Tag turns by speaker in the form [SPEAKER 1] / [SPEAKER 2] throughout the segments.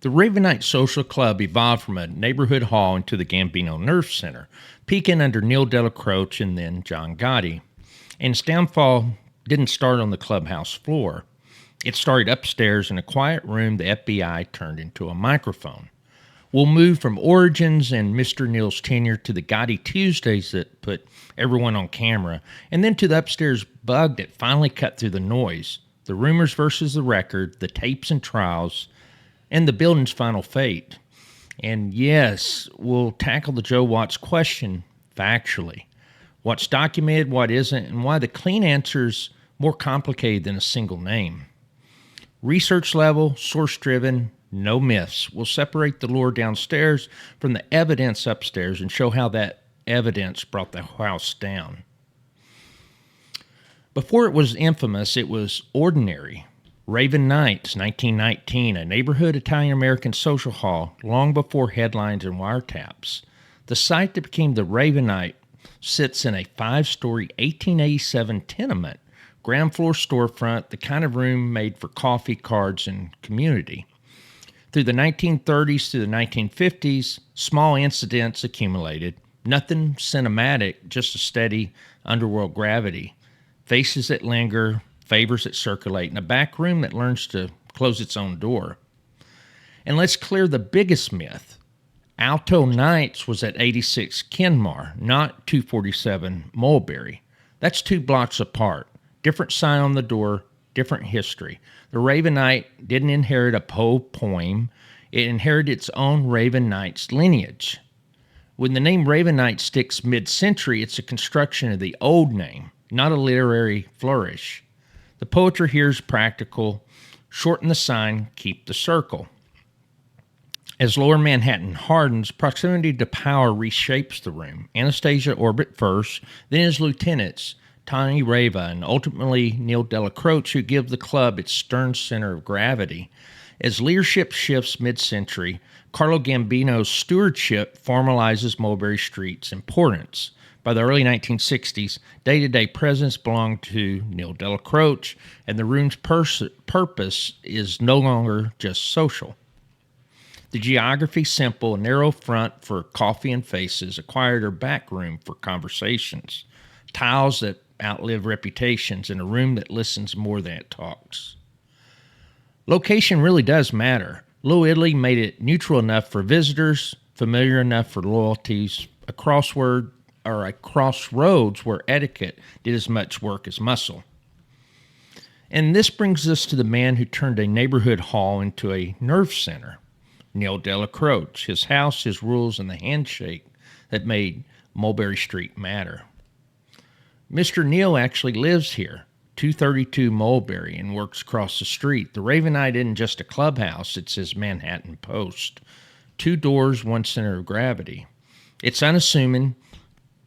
[SPEAKER 1] The Ravenite Social Club evolved from a neighborhood hall into the Gambino Nerve Center, peaking under Neil Dellacroce and then John Gotti. And its downfall didn't start on the clubhouse floor. It started upstairs in a quiet room the FBI turned into a microphone. We'll move from origins and Mr. Neil's tenure to the Gotti Tuesdays that put everyone on camera, and then to the upstairs bug that finally cut through the noise, the rumors versus the record, the tapes and trials, and the building's final fate. And yes, we'll tackle the Joe Watts question factually. What's documented, what isn't, and why the clean answer's more complicated than a single name. Research level, source-driven, no myths. We'll separate the lore downstairs from the evidence upstairs and show how that evidence brought the house down. Before it was infamous, it was ordinary. Ravenite, 1919, a neighborhood Italian-American social hall long before headlines and wiretaps. The site that became the Ravenite sits in a 5-story 1887 tenement, ground floor storefront, the kind of room made for coffee, cards, and community. Through the 1930s to the 1950s, small incidents accumulated. Nothing cinematic, just a steady underworld gravity. Faces that linger, favors that circulate, and a back room that learns to close its own door. And let's clear the biggest myth. Alto Knights was at 86 Kenmare, not 247 Mulberry. That's 2 blocks apart. Different sign on the door, different history. The Ravenite didn't inherit a Poe poem. It inherited its own Raven Knights lineage. When the name Ravenite sticks mid-century, it's a construction of the old name, not a literary flourish. The poetry here is practical. Shorten the sign, keep the circle. As Lower Manhattan hardens, proximity to power reshapes the room. Anastasia orbit first, then his lieutenants, Tony Rava, and ultimately Neil Dellacroce, who give the club its stern center of gravity. As leadership shifts mid-century, Carlo Gambino's stewardship formalizes Mulberry Street's importance. By the early 1960s, day-to-day presence belonged to Neil Dellacroce, and the room's purpose is no longer just social. The geography, simple, a narrow front for coffee and faces, a quieter back room for conversations, tiles that outlive reputations, and a room that listens more than it talks. Location really does matter. Little Italy made it neutral enough for visitors, familiar enough for loyalties, a crossroads where etiquette did as much work as muscle. And this brings us to the man who turned a neighborhood hall into a nerve center, Neil Dellacroce, his house, his rules, and the handshake that made Mulberry Street matter. Mr. Neil actually lives here, 232 Mulberry, and works across the street. The Ravenite isn't just a clubhouse, it's his Manhattan post. 2 doors, 1 center of gravity. It's unassuming,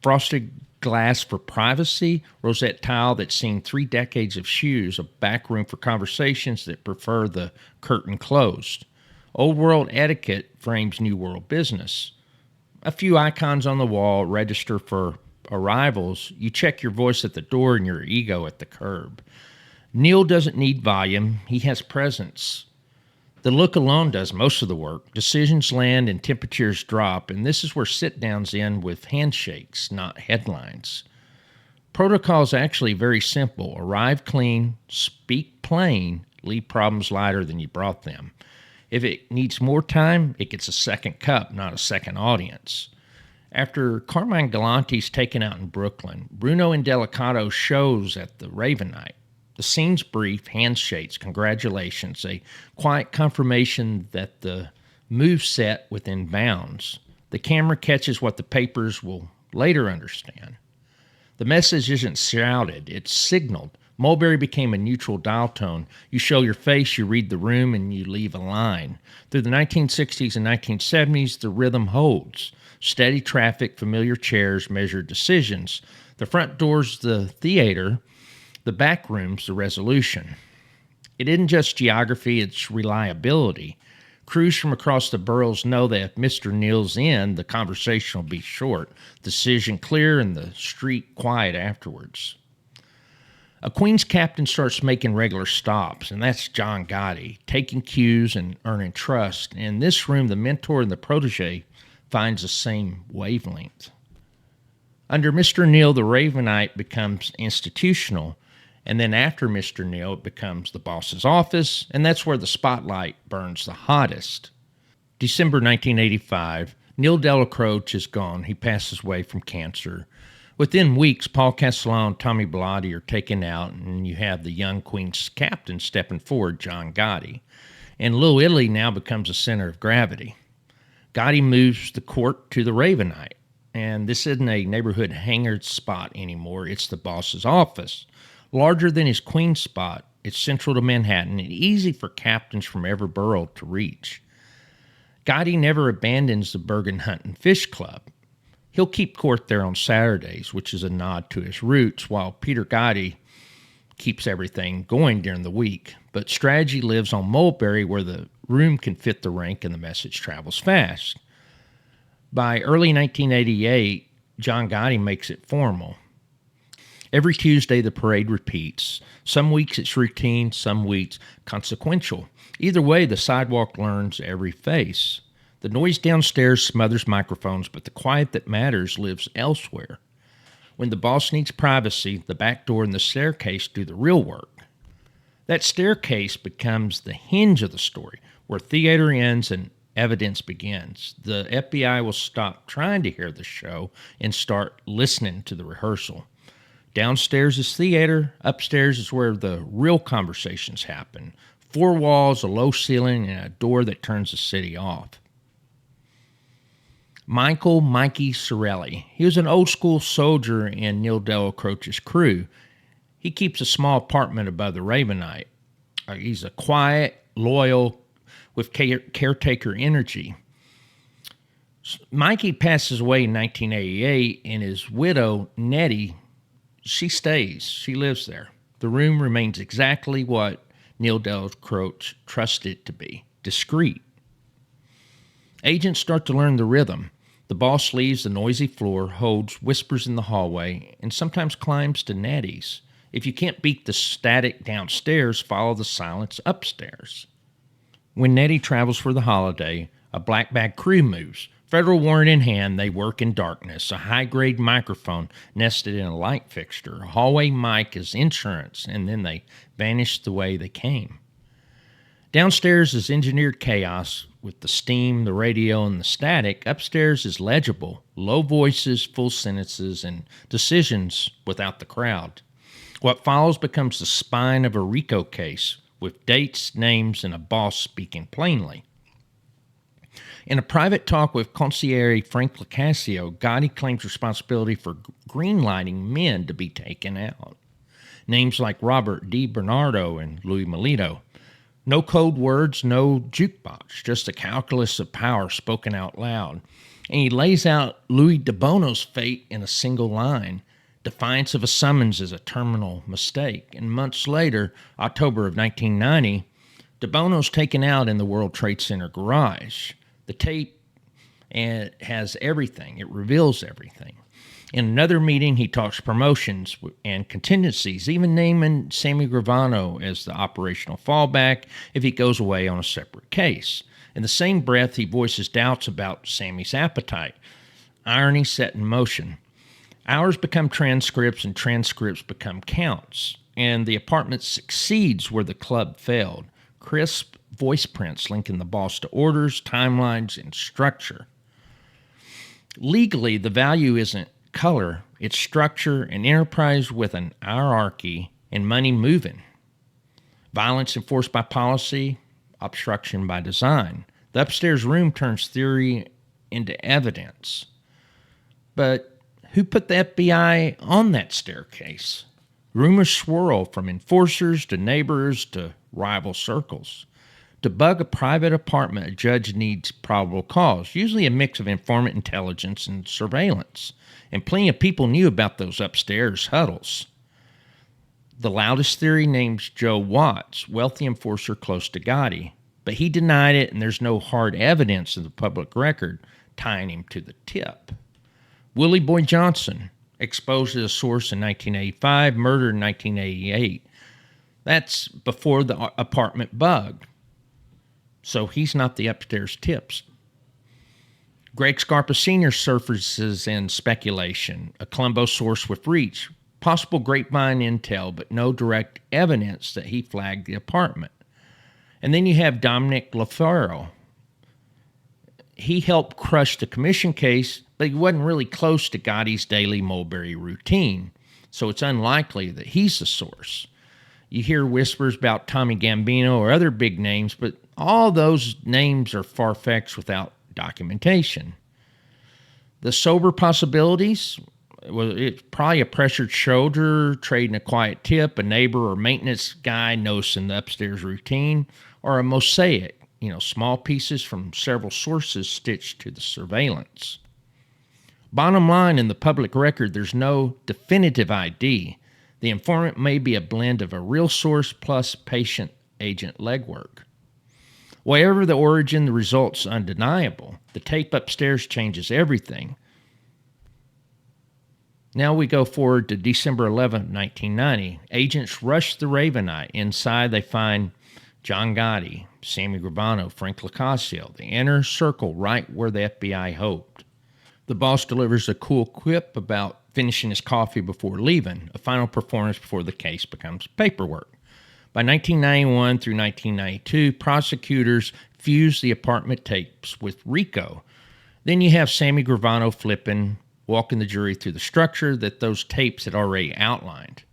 [SPEAKER 1] frosted glass for privacy, rosette tile that's seen 3 decades of shoes, a back room for conversations that prefer the curtain closed. Old world etiquette frames new world business. A few icons on the wall register for arrivals. You check your voice at the door and your ego at the curb. Neil doesn't need volume. He has presence. The look alone does most of the work. Decisions land and temperatures drop, and this is where sit-downs end with handshakes, not headlines. Protocol is actually very simple. Arrive clean, speak plain, leave problems lighter than you brought them. If it needs more time, it gets a second cup, not a second audience. After Carmine Galante's taken out in Brooklyn, Bruno Indelicato shows at the Ravenite. The scene's brief, handshakes, congratulations, a quiet confirmation that the move set within bounds. The camera catches what the papers will later understand. The message isn't shouted, it's signaled. Mulberry became a neutral dial tone. You show your face, you read the room, and you leave a line. Through the 1960s and 1970s, the rhythm holds. Steady traffic, familiar chairs, measured decisions. The front door's the theater, the back room's the resolution. It isn't just geography, it's reliability. Crews from across the boroughs know that if Mr. Neil's in, the conversation will be short, decision clear, and the street quiet afterwards. A Queen's captain starts making regular stops, and that's John Gotti, taking cues and earning trust. In this room, the mentor and the protege finds the same wavelength. Under Mr. Neal, the Ravenite becomes institutional, and then after Mr. Neal, it becomes the boss's office, and that's where the spotlight burns the hottest. December 1985, Neil Dellacroce is gone. He passes away from cancer. Within weeks, Paul Castellano and Tommy Bellotti are taken out, and you have the young Queen's captain stepping forward, John Gotti. And Little Italy now becomes a center of gravity. Gotti moves the court to the Ravenite, and this isn't a neighborhood hangar spot anymore. It's the boss's office. Larger than his Queen's spot, it's central to Manhattan and easy for captains from every borough to reach. Gotti never abandons the Bergen Hunt and Fish Club. He'll keep court there on Saturdays, which is a nod to his roots, while Peter Gotti keeps everything going during the week. But strategy lives on Mulberry, where the room can fit the rank and the message travels fast. By early 1988, John Gotti makes it formal. Every Tuesday, the parade repeats. Some weeks it's routine, some weeks consequential. Either way, the sidewalk learns every face. The noise downstairs smothers microphones, but the quiet that matters lives elsewhere. When the boss needs privacy, the back door and the staircase do the real work. That staircase becomes the hinge of the story, where theater ends and evidence begins. The FBI will stop trying to hear the show and start listening to the rehearsal. Downstairs is theater, upstairs is where the real conversations happen. 4 walls, a low ceiling, and a door that turns the city off. Mikey Cirelli. He was an old-school soldier in Neil Dellacroce's crew. He keeps a small apartment above the Ravenite. He's a quiet, loyal, with caretaker energy. Mikey passes away in 1988, and his widow, Nettie, she stays. She lives there. The room remains exactly what Neil Dellacroce trusted it to be, discreet. Agents start to learn the rhythm. The boss leaves the noisy floor, holds whispers in the hallway, and sometimes climbs to Nettie's. If you can't beat the static downstairs, follow the silence upstairs. When Nettie travels for the holiday, a black bag crew moves. Federal warrant in hand, they work in darkness. A high-grade microphone nested in a light fixture. A hallway mic is insurance, and then they vanish the way they came. Downstairs is engineered chaos with the steam, the radio, and the static. Upstairs is legible, low voices, full sentences, and decisions without the crowd. What follows becomes the spine of a RICO case, with dates, names, and a boss speaking plainly. In a private talk with consigliere Frank Licasio, Gotti claims responsibility for greenlighting men to be taken out. Names like Robert D. Bernardo and Louis Melito. No code words, no jukebox, just the calculus of power spoken out loud. And he lays out Louis Dibono's fate in a single line. Defiance of a summons is a terminal mistake. And months later, October of 1990, Dibono's taken out in the World Trade Center garage. The tape has everything. It reveals everything. In another meeting, he talks promotions and contingencies, even naming Sammy Gravano as the operational fallback if he goes away on a separate case. In the same breath, he voices doubts about Sammy's appetite. Irony set in motion. Hours become transcripts, and transcripts become counts. And the apartment succeeds where the club failed. Crisp voice prints linking the boss to orders, timelines, and structure. Legally, the value isn't color, it's structure, an enterprise with an hierarchy, and money moving. Violence enforced by policy, obstruction by design. The upstairs room turns theory into evidence. But who put the FBI on that staircase? Rumors swirl from enforcers to neighbors to rival circles. To bug a private apartment, a judge needs probable cause, usually a mix of informant intelligence and surveillance. And plenty of people knew about those upstairs huddles. The loudest theory names Joe Watts, wealthy enforcer close to Gotti. But he denied it, and there's no hard evidence in the public record tying him to the tip. Willie Boy Johnson, exposed as a source in 1985, murdered in 1988. That's before the apartment bugged. So he's not the upstairs tips. Greg Scarpa Sr. surfaces in speculation, a Colombo source with reach, possible grapevine intel, but no direct evidence that he flagged the apartment. And then you have Dominic LaFaro. He helped crush the commission case, but he wasn't really close to Gotti's daily Mulberry routine, so it's unlikely that he's the source. You hear whispers about Tommy Gambino or other big names, but all those names are far-fetched without documentation. The sober possibilities, well, it's probably a pressured shoulder, trading a quiet tip, a neighbor or maintenance guy noticing the upstairs routine, or a mosaic, small pieces from several sources stitched to the surveillance. Bottom line, in the public record, there's no definitive ID. The informant may be a blend of a real source plus patient-agent legwork. Whatever the origin, the result's undeniable. The tape upstairs changes everything. Now we go forward to December 11, 1990. Agents rush the Ravenite. Inside they find John Gotti, Sammy Gravano, Frank Locascio, the inner circle right where the FBI hoped. The boss delivers a cool quip about finishing his coffee before leaving, a final performance before the case becomes paperwork. By 1991 through 1992, prosecutors fused the apartment tapes with RICO. Then you have Sammy Gravano flipping, walking the jury through the structure that those tapes had already outlined.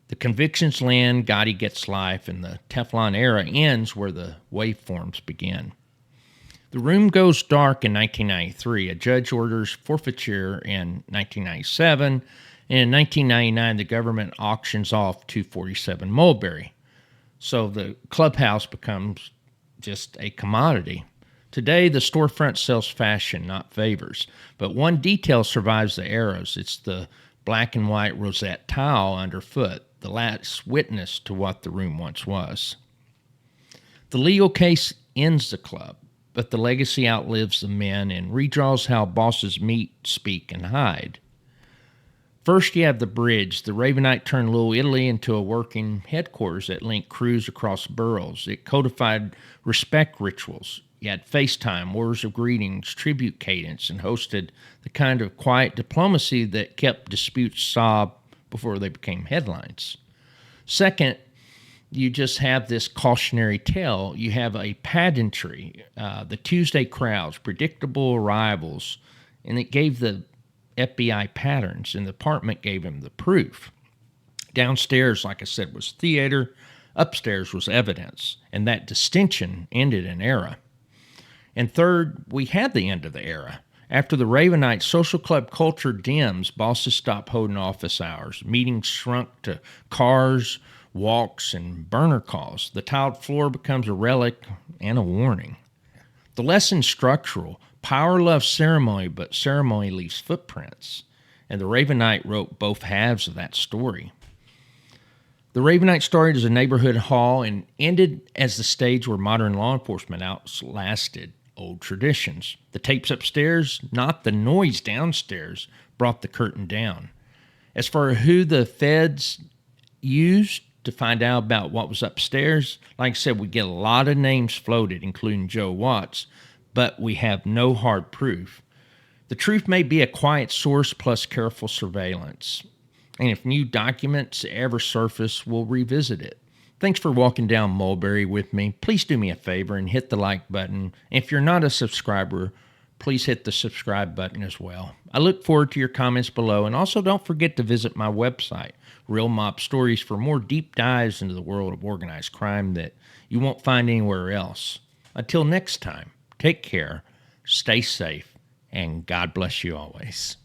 [SPEAKER 1] The convictions land, Gotti gets life, and the Teflon era ends where the waveforms begin. The room goes dark in 1993. A judge orders forfeiture in 1997. And in 1999, the government auctions off 247 Mulberry. So the Clubhouse becomes just a commodity. Today, the storefront sells fashion, not favors. But one detail survives the eras. It's the black and white rosette tile underfoot, the last witness to what the room once was. The legal case ends the club, but the legacy outlives the men and redraws how bosses meet, speak, and hide. First, you have the bridge. The Ravenite turned Little Italy into a working headquarters that linked crews across boroughs. It codified respect rituals. You had FaceTime, words of greetings, tribute cadence, and hosted the kind of quiet diplomacy that kept disputes sob before they became headlines. Second, you just have this cautionary tale. You have a pageantry, the Tuesday crowds, predictable arrivals, and it gave the FBI patterns, and the apartment gave him the proof. Downstairs, like I said, was theater. Upstairs was evidence, and that distinction ended an era. And third, we had the end of the era. After the Ravenite Social Club culture dims, bosses stop holding office hours. Meetings shrunk to cars, walks, and burner calls. The tiled floor becomes a relic and a warning. The lesson's structural. Power loves ceremony, but ceremony leaves footprints. And the Ravenite wrote both halves of that story. The Ravenite started as a neighborhood hall and ended as the stage where modern law enforcement outlasted old traditions. The tapes upstairs, not the noise downstairs, brought the curtain down. As for who the feds used to find out about what was upstairs, like I said, we get a lot of names floated, including Joe Watts, but we have no hard proof. The truth may be a quiet source plus careful surveillance. And if new documents ever surface, we'll revisit it. Thanks for walking down Mulberry with me. Please do me a favor and hit the like button. If you're not a subscriber, please hit the subscribe button as well. I look forward to your comments below, and also don't forget to visit my website, Real Mob Stories, for more deep dives into the world of organized crime that you won't find anywhere else. Until next time, take care, stay safe, and God bless you always.